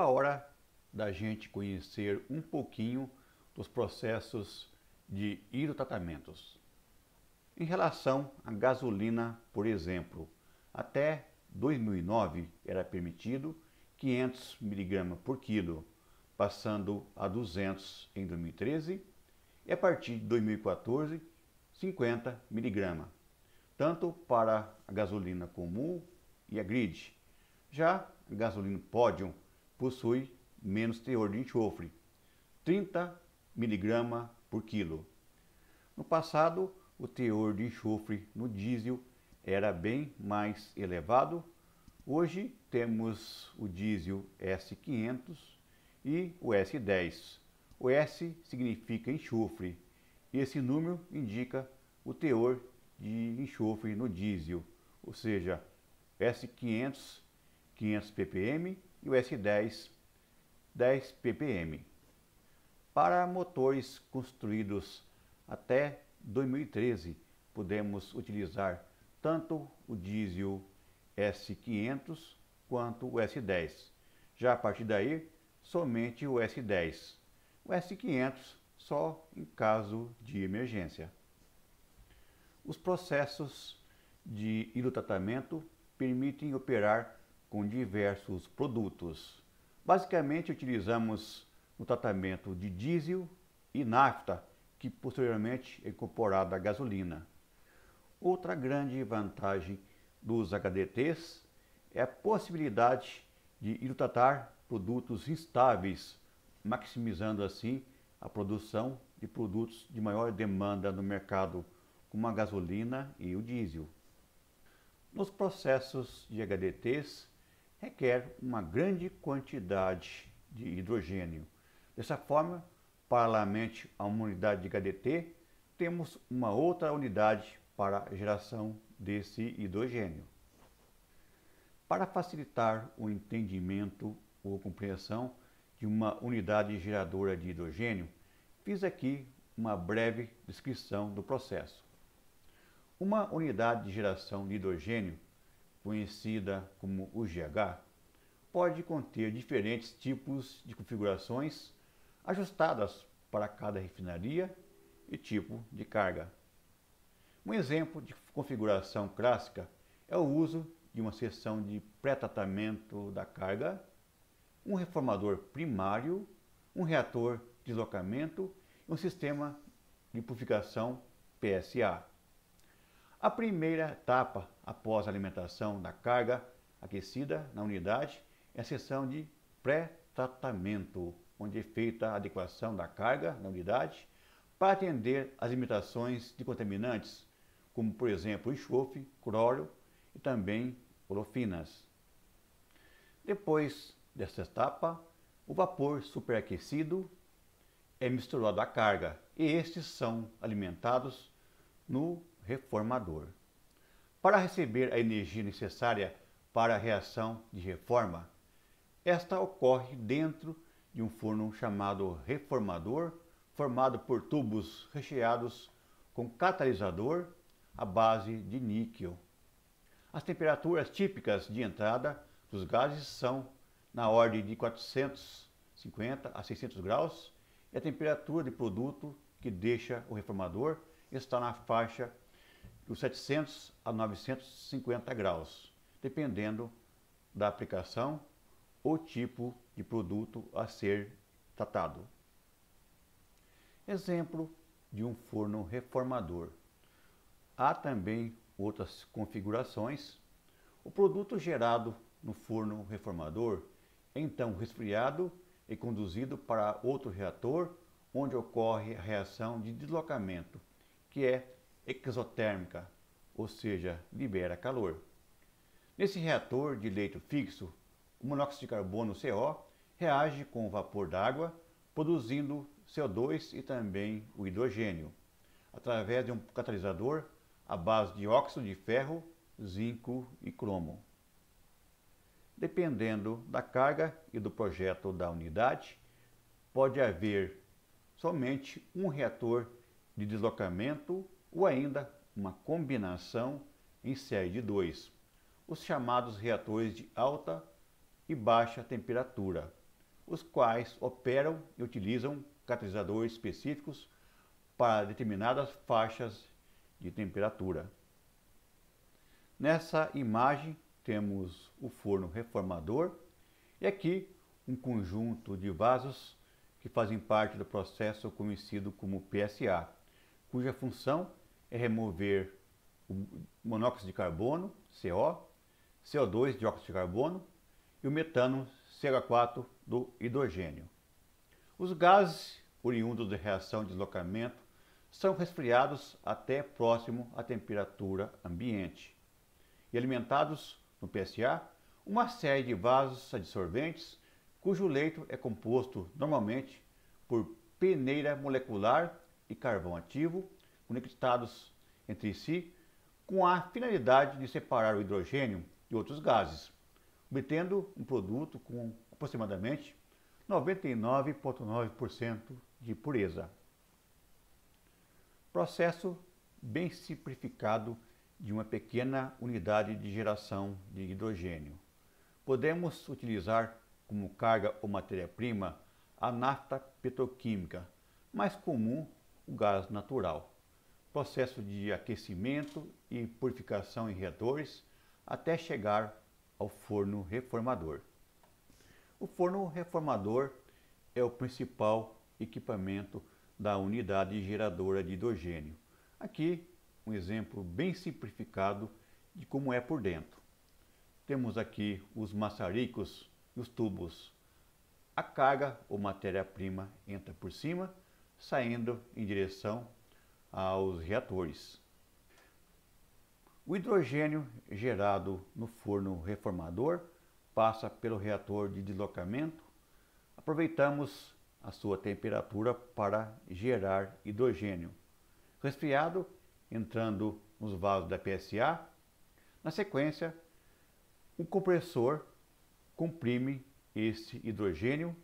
a hora da gente conhecer um pouquinho dos processos de hidrotratamentos. Em relação à gasolina, por exemplo, até 2009 era permitido 500 mg por quilo, passando a 200 em 2013 e a partir de 2014, 50 mg, tanto para a gasolina comum e a grid. Já a gasolina Podium possui menos teor de enxofre, 30 mg por quilo. No passado, o teor de enxofre no diesel era bem mais elevado. Hoje temos o diesel S500 e o S10. O S significa enxofre e esse número indica o teor de enxofre no diesel, ou seja, S500, 500 ppm e o S10, 10 ppm. Para motores construídos até 2013, podemos utilizar tanto o diesel S500 quanto o S10. Já a partir daí, somente o S10. O S500 só em caso de emergência. Os processos de hidrotratamento permitem operar com diversos produtos. Basicamente, utilizamos o tratamento de diesel e nafta, que posteriormente é incorporado à gasolina. Outra grande vantagem dos HDTs é a possibilidade de hidrotratar produtos instáveis, maximizando assim a produção de produtos de maior demanda no mercado, como a gasolina e o diesel. Nos processos de HDTs, requer uma grande quantidade de hidrogênio. Dessa forma, paralelamente a uma unidade de HDT, temos uma outra unidade para a geração desse hidrogênio. Para facilitar o entendimento ou compreensão de uma unidade geradora de hidrogênio, fiz aqui uma breve descrição do processo. Uma unidade de geração de hidrogênio, conhecida como UGH, pode conter diferentes tipos de configurações ajustadas para cada refinaria e tipo de carga. Um exemplo de configuração clássica é o uso de uma seção de pré-tratamento da carga, um reformador primário, um reator de deslocamento e um sistema de purificação PSA. A primeira etapa após a alimentação da carga aquecida na unidade é a seção de pré-tratamento, onde é feita a adequação da carga na unidade para atender às limitações de contaminantes, como por exemplo enxofre, cloro e também olefinas. Depois dessa etapa, o vapor superaquecido é misturado à carga e estes são alimentados no reformador. Para receber a energia necessária para a reação de reforma, esta ocorre dentro de um forno chamado reformador, formado por tubos recheados com catalisador à base de níquel. As temperaturas típicas de entrada dos gases são na ordem de 450 a 600 graus e a temperatura de produto que deixa o reformador está na faixa dos 700 a 950 graus, dependendo da aplicação ou tipo de produto a ser tratado. Exemplo de um forno reformador. Há também outras configurações. O produto gerado no forno reformador é então resfriado e conduzido para outro reator, onde ocorre a reação de deslocamento, que é exotérmica, ou seja, libera calor. Nesse reator de leito fixo, o monóxido de carbono CO reage com o vapor d'água, produzindo CO2 e também o hidrogênio, através de um catalisador à base de óxido de ferro, zinco e cromo. Dependendo da carga e do projeto da unidade, pode haver somente um reator de deslocamento ou ainda uma combinação em série de dois, os chamados reatores de alta e baixa temperatura. os quais operam e utilizam catalisadores específicos para determinadas faixas de temperatura. Nessa imagem temos o forno reformador e aqui um conjunto de vasos que fazem parte do processo conhecido como PSA, cuja função é remover o monóxido de carbono, CO, CO2, dióxido de carbono, e o metano, CH4, do hidrogênio. Os gases oriundos da reação de deslocamento são resfriados até próximo à temperatura ambiente e alimentados no PSA uma série de vasos adsorventes cujo leito é composto normalmente por peneira molecular e carvão ativo conectados entre si com a finalidade de separar o hidrogênio de outros gases, obtendo um produto com aproximadamente 99,9% de pureza. Processo bem simplificado de uma pequena unidade de geração de hidrogênio. Podemos utilizar como carga ou matéria-prima a nafta petroquímica, mais comum o gás natural. Processo de aquecimento e purificação em reatores até chegar ao forno reformador. O forno reformador é o principal equipamento da unidade geradora de hidrogênio. Aqui um exemplo bem simplificado de como é por dentro. Temos aqui os maçaricos e os tubos. A carga ou matéria-prima entra por cima, saindo em direção aos reatores. O hidrogênio gerado no forno reformador passa pelo reator de deslocamento. Aproveitamos a sua temperatura para gerar hidrogênio resfriado, entrando nos vasos da PSA. Na sequência, o compressor comprime esse hidrogênio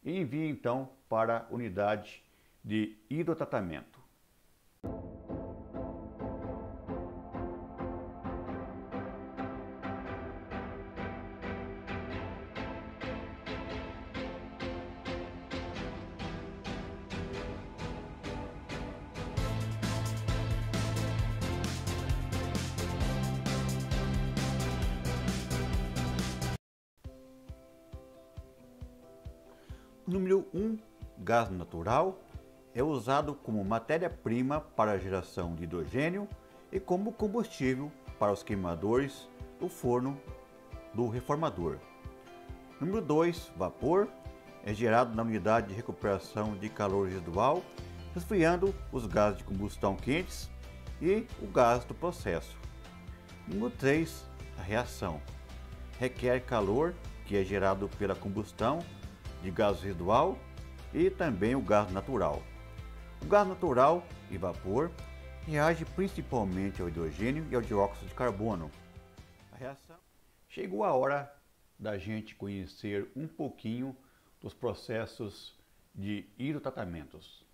e envia então para a unidade de hidrotratamento. Número 1, gás natural, é usado como matéria-prima para a geração de hidrogênio e como combustível para os queimadores do forno do reformador. Número 2, vapor, é gerado na unidade de recuperação de calor residual, resfriando os gases de combustão quentes e o gás do processo. Número 3, a reação, requer calor que é gerado pela combustão de gás residual e também o gás natural. O gás natural e vapor reage principalmente ao hidrogênio e ao dióxido de carbono. A reação. Chegou a hora da gente conhecer um pouquinho dos processos de hidrotratamentos.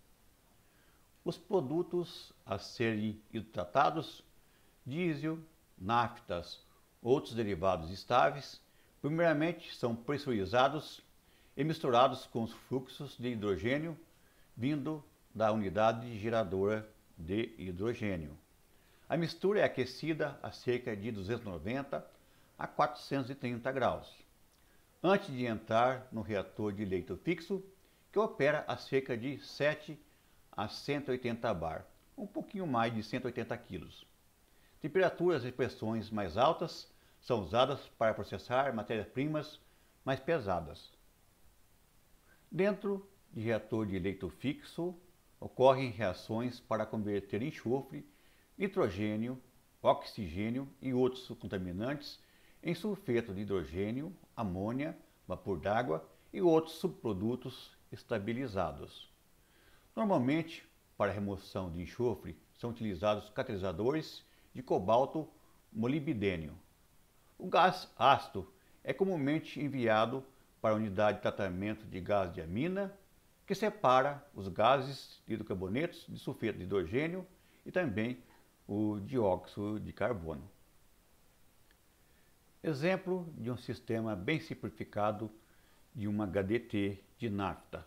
Os produtos a serem hidrotratados, diesel, naftas, outros derivados estáveis, primeiramente são pressurizados e misturados com os fluxos de hidrogênio vindo da unidade geradora de hidrogênio. A mistura é aquecida a cerca de 290 a 430 graus, antes de entrar no reator de leito fixo, que opera a cerca de 7 a 180 bar, um pouquinho mais de 180 kg. Temperaturas e pressões mais altas são usadas para processar matérias-primas mais pesadas. Dentro de reator de leito fixo, ocorrem reações para converter enxofre, nitrogênio, oxigênio e outros contaminantes em sulfeto de hidrogênio, amônia, vapor d'água e outros subprodutos estabilizados. Normalmente, para a remoção de enxofre, são utilizados catalisadores de cobalto molibdênio. O gás ácido é comumente enviado para a unidade de tratamento de gás de amina, que separa os gases de hidrocarbonetos de sulfeto de hidrogênio e também o dióxido de carbono. Exemplo de um sistema bem simplificado de uma HDT de nafta.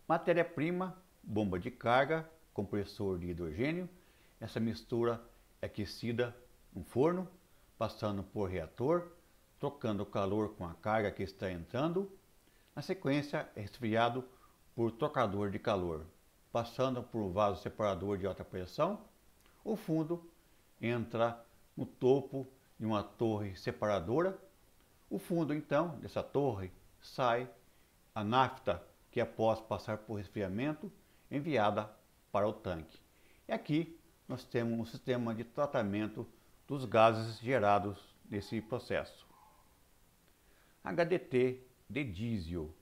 Matéria-prima, bomba de carga, compressor de hidrogênio. Essa mistura é aquecida no forno, passando por reator, trocando o calor com a carga que está entrando. Na sequência, é resfriado por trocador de calor, passando por vaso separador de alta pressão. O fundo entra no topo de uma torre separadora. O fundo, então, dessa torre sai a nafta, que após passar por resfriamento, enviada para o tanque. E aqui nós temos um sistema de tratamento dos gases gerados nesse processo. HDT de diesel.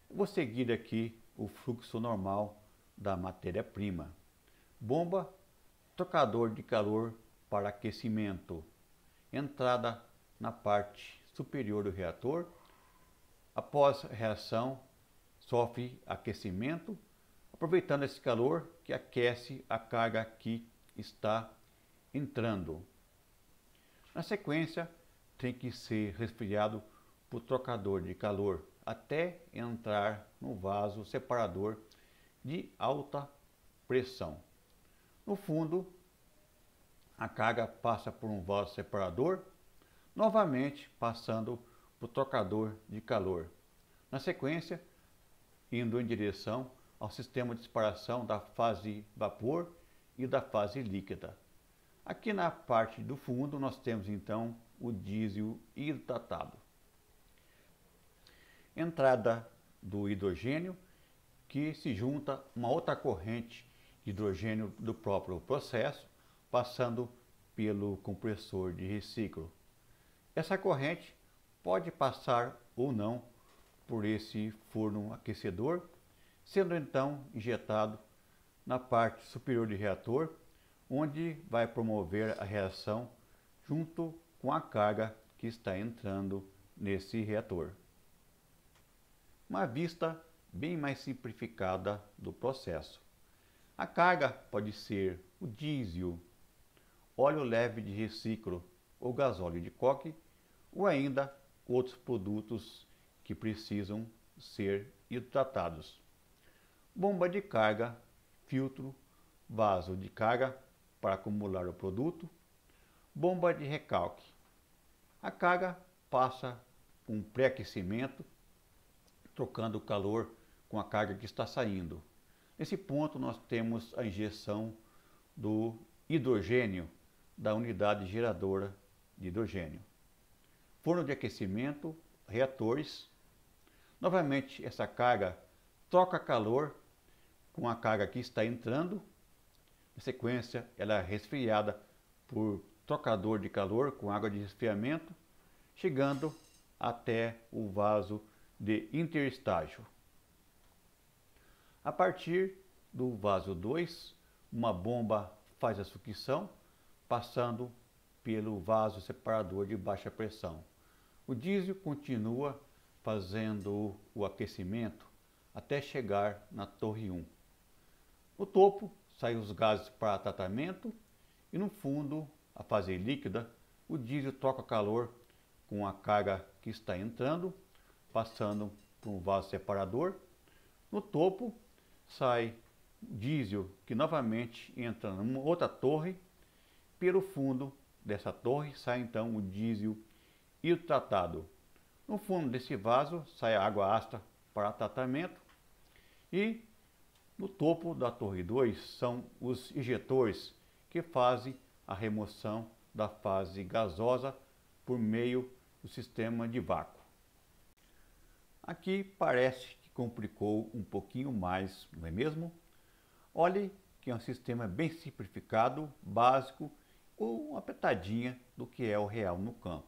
Eu vou seguir aqui o fluxo normal da matéria-prima. Bomba, trocador de calor para aquecimento. Entrada na parte superior do reator. Após a reação, sofre aquecimento, aproveitando esse calor que aquece a carga que está entrando. Na sequência, tem que ser resfriado por trocador de calor até entrar no vaso separador de alta pressão. No fundo, a carga passa por um vaso separador, novamente passando por trocador de calor. Na sequência, indo em direção ao sistema de separação da fase vapor e da fase líquida. Aqui na parte do fundo nós temos então o diesel hidrotratado. Entrada do hidrogênio, que se junta uma outra corrente de hidrogênio do próprio processo, passando pelo compressor de reciclo. Essa corrente pode passar ou não por esse forno aquecedor, sendo então injetado na parte superior do reator, onde vai promover a reação junto com a carga que está entrando nesse reator. Uma vista bem mais simplificada do processo. A carga pode ser o diesel, óleo leve de reciclo ou gasóleo de coque, ou ainda outros produtos que precisam ser hidrotratados. Bomba de carga, filtro, vaso de carga para acumular o produto, bomba de recalque. A carga passa por um pré-aquecimento, trocando o calor com a carga que está saindo. Nesse ponto nós temos a injeção do hidrogênio da unidade geradora de hidrogênio. Forno de aquecimento, reatores. Novamente essa carga troca calor com a carga que está entrando. Na sequência ela é resfriada por trocador de calor com água de resfriamento, chegando até o vaso de interestágio. A partir do vaso 2, uma bomba faz a sucção, passando pelo vaso separador de baixa pressão. O diesel continua fazendo o aquecimento até chegar na torre 1. No topo saem os gases para tratamento e no fundo, a fase líquida, o diesel troca calor com a carga que está entrando, passando por um vaso separador. No topo sai diesel que novamente entra numa outra torre. Pelo fundo dessa torre sai então o diesel hidrotratado. No fundo desse vaso sai a água ácida para tratamento e no topo da torre 2 são os injetores que fazem a remoção da fase gasosa por meio do sistema de vácuo. Aqui parece que complicou um pouquinho mais, não é mesmo? Olhe que é um sistema bem simplificado, básico, com uma petadinha do que é o real no campo.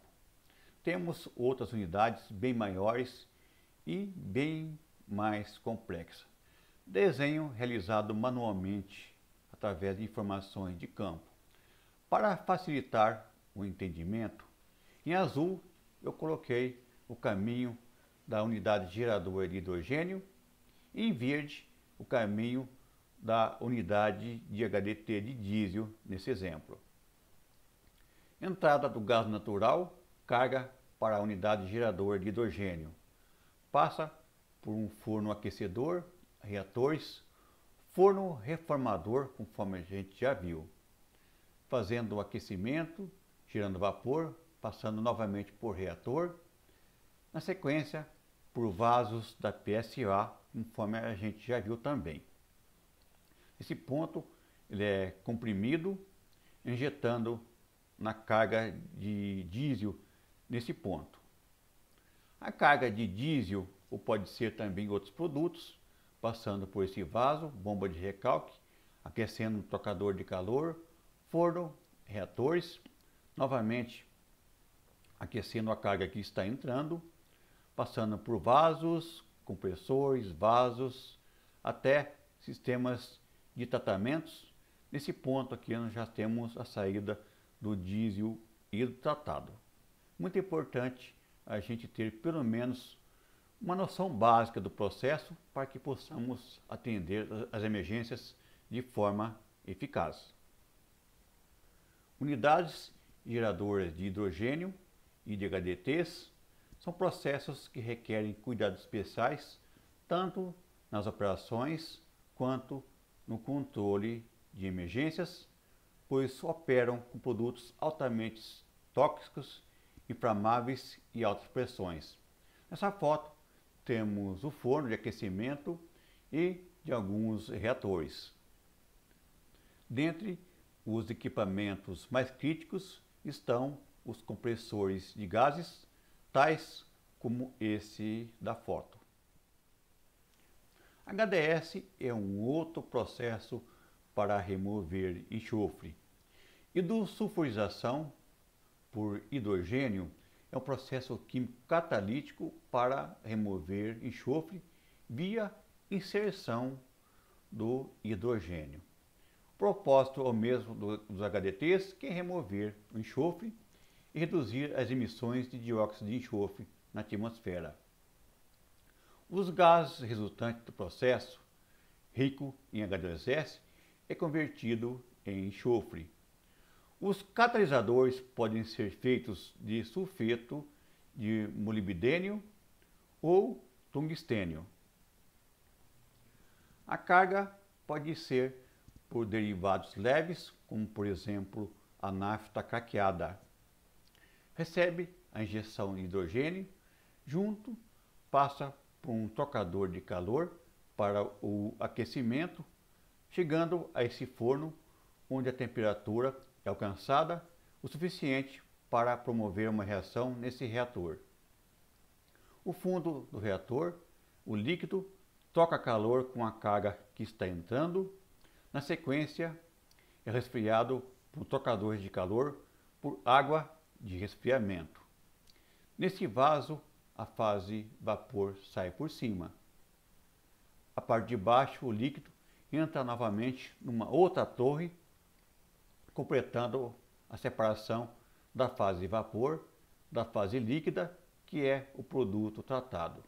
Temos outras unidades bem maiores e bem mais complexas. Desenho realizado manualmente através de informações de campo. Para facilitar o entendimento, em azul eu coloquei o caminho da unidade geradora de hidrogênio e em verde o caminho da unidade de HDT de diesel nesse exemplo. Entrada do gás natural, carga para a unidade geradora de hidrogênio. passa por um forno aquecedor, reatores, forno reformador, conforme a gente já viu, fazendo o aquecimento, gerando vapor, passando novamente por reator, na sequência por vasos da PSA, conforme a gente já viu também. Esse ponto ele é comprimido, injetando na carga de diesel nesse ponto. A carga de diesel, ou pode ser também outros produtos, passando por esse vaso, bomba de recalque, aquecendo o trocador de calor, forno, reatores, novamente aquecendo a carga que está entrando, passando por vasos, compressores, vasos, até sistemas de tratamentos. Nesse ponto aqui nós já temos a saída do diesel hidrotratado. Muito importante a gente ter pelo menos uma noção básica do processo para que possamos atender as emergências de forma eficaz. Unidades geradoras de hidrogênio e de HDTs são processos que requerem cuidados especiais tanto nas operações quanto no controle de emergências, pois operam com produtos altamente tóxicos, inflamáveis e altas pressões. Nessa foto temos o forno de aquecimento e de alguns reatores. Dentre os equipamentos mais críticos estão os compressores de gases, tais como esse da foto. HDS é um outro processo para remover enxofre. Hidrosulfurização por hidrogênio é um processo químico catalítico para remover enxofre via inserção do hidrogênio. O propósito é o mesmo dos HDTs, que é remover o enxofre e reduzir as emissões de dióxido de enxofre na atmosfera. Os gases resultantes do processo, rico em H2S, é convertido em enxofre. Os catalisadores podem ser feitos de sulfeto de molibdênio ou tungstênio. A carga pode ser por derivados leves, como por exemplo a nafta craqueada. Recebe a injeção de hidrogênio, junto passa por um trocador de calor para o aquecimento, chegando a esse forno onde a temperatura é alcançada o suficiente para promover uma reação nesse reator. O fundo do reator, o líquido, troca calor com a carga que está entrando. Na sequência, é resfriado por trocadores de calor por água de resfriamento. Nesse vaso, a fase vapor sai por cima. A parte de baixo, o líquido, entra novamente numa outra torre, completando a separação da fase vapor da fase líquida, que é o produto tratado.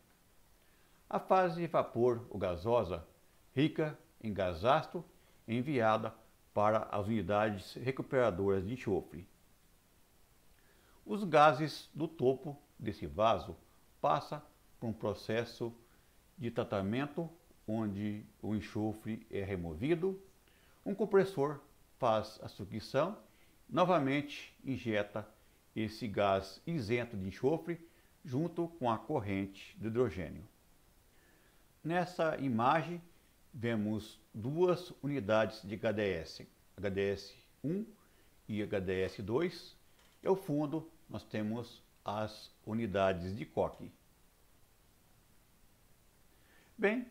A fase vapor ou gasosa, rica em gasasto, é enviada para as unidades recuperadoras de enxofre. Os gases do topo desse vaso passam por um processo de tratamento onde o enxofre é removido, um compressor faz a sucção, novamente injeta esse gás isento de enxofre junto com a corrente de hidrogênio. Nessa imagem vemos duas unidades de HDS, HDS1 e HDS2, e ao fundo nós temos as unidades de coque. Bem,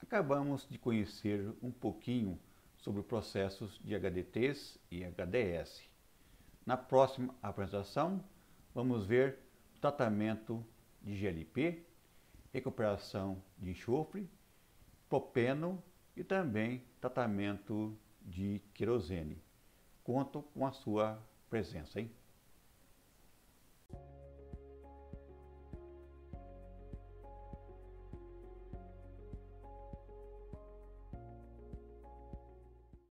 acabamos de conhecer um pouquinho sobre processos de HDTs e HDS. Na próxima apresentação, vamos ver o tratamento de GLP, recuperação de enxofre, propeno e também tratamento de querosene. Conto com a sua presença, hein?